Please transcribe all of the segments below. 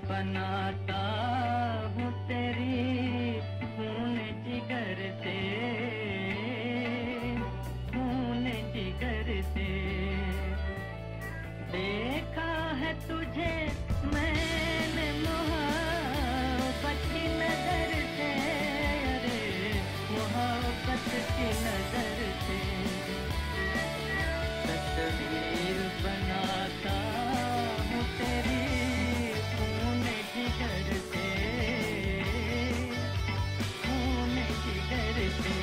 बनाता हूँ तेरी खून जिगर से, खून जिगर से। देखा है तुझे मैंने मोहब्बत की नजर से, अरे मोहब्बत की नजर से। तस्वीर बनाता हूँ तेरी खून जिगर से, खून जिगर से।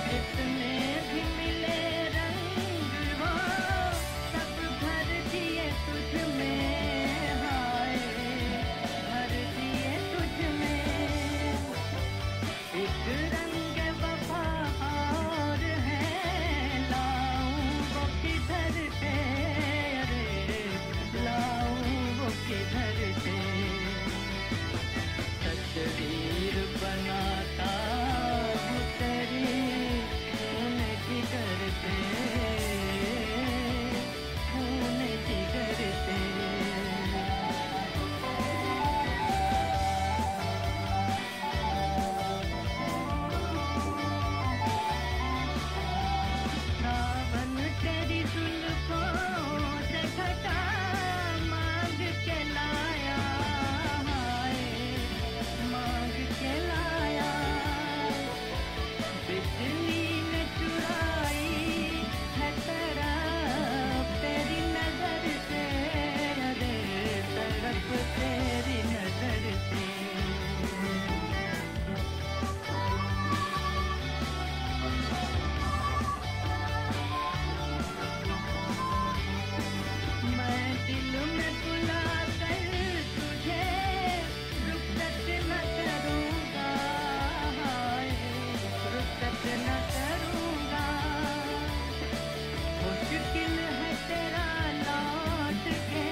जितने भी मिले रंग वो सब भर दिए तुझ में, हाय भर दिए तुझ में। एक रंग वफा और है, लाऊं वो किधर से, अरे लाऊं वो किधर से। तस्वीर बनाता हूँ तेरी खून जिगर से, खून जिगर से। सावन तेरी जुल्फों से घटा मांग के लाया, हाय मांग के लाया। बिजली ने चुराई है तरफ तेरी नजर से, अरे तरफ तेरी नजर से। मैं दिल में बुला कर तुझे रुखसत न करूँगा, हाय रुखसत न करूँगा। मुश्किल है तेरा लौट के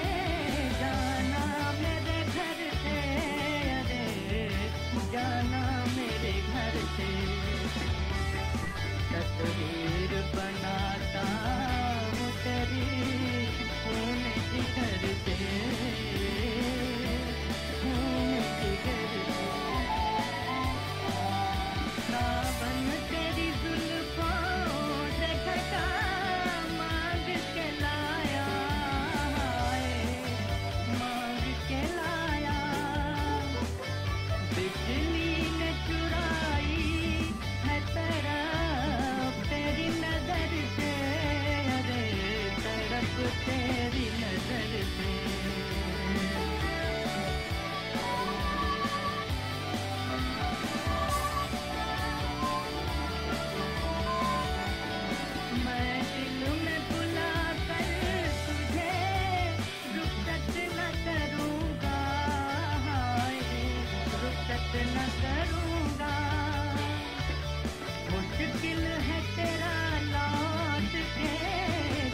जाना मेरे घर से, अरे जाना मेरे घर से। तस्वीर बनाता हूँ तेरी खून जिगर से, खून जिगर से। सावन तेरी जुल्फों से घटा मांग के लाया, हाय मांग के लाया। बिजली ने चुराई है तरफ तेरी नजर से, अरे तरफ तेरी नजर से। मैं दिल में बुला कर तुझे रुखसत न करूँगा, हाय रुखसत न करूँगा। मुश्किल है तेरा लौट के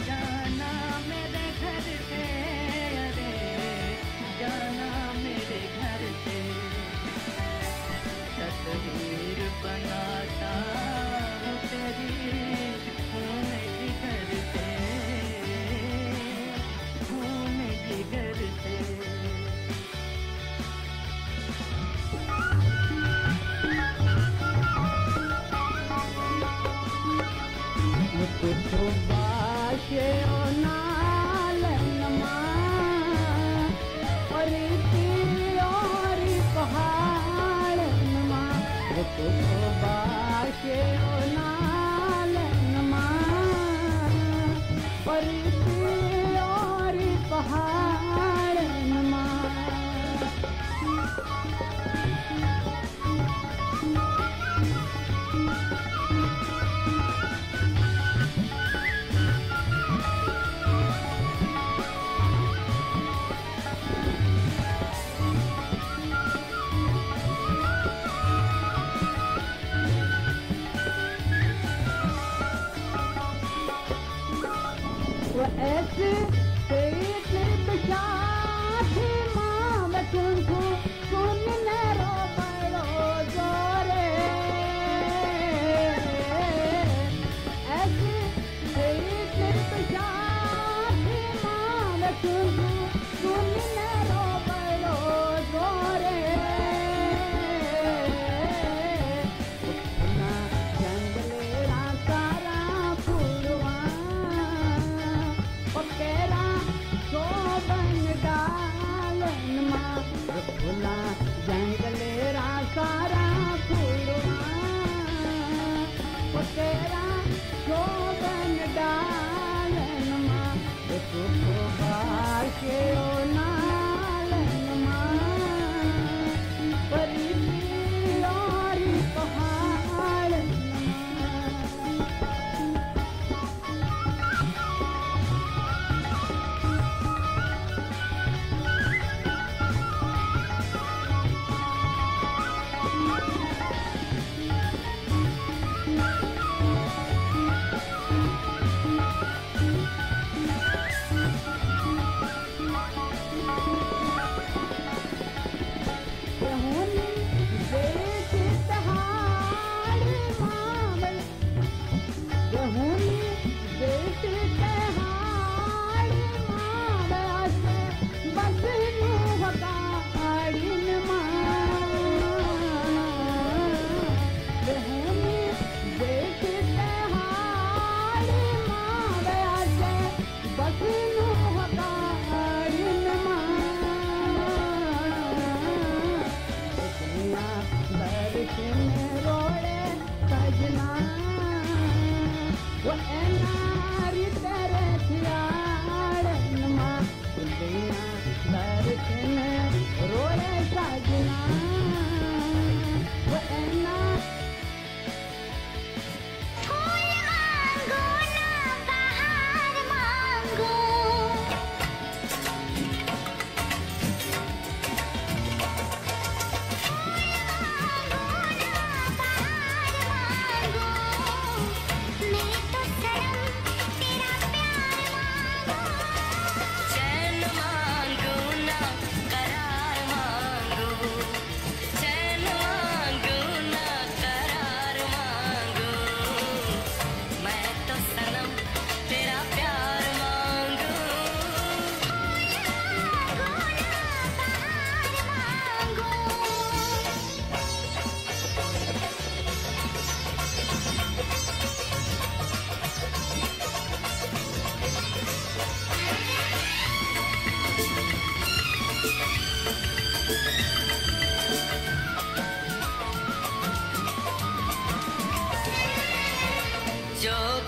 जाना मेरे घर से, अरे जाना मेरे घर से। तस्वीर बनाता हूँ तेरी खून जिगर से, खून जिगर से। कुछ बाशे ओ नालनमा और पहाड़नमा। कुछ बाशे ओ नालनमा और पहाड़नमा। वो ऐसे पेट बिछाती माँ बच्चों को सुनने रो बड़ो जोरे।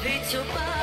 भी छुपा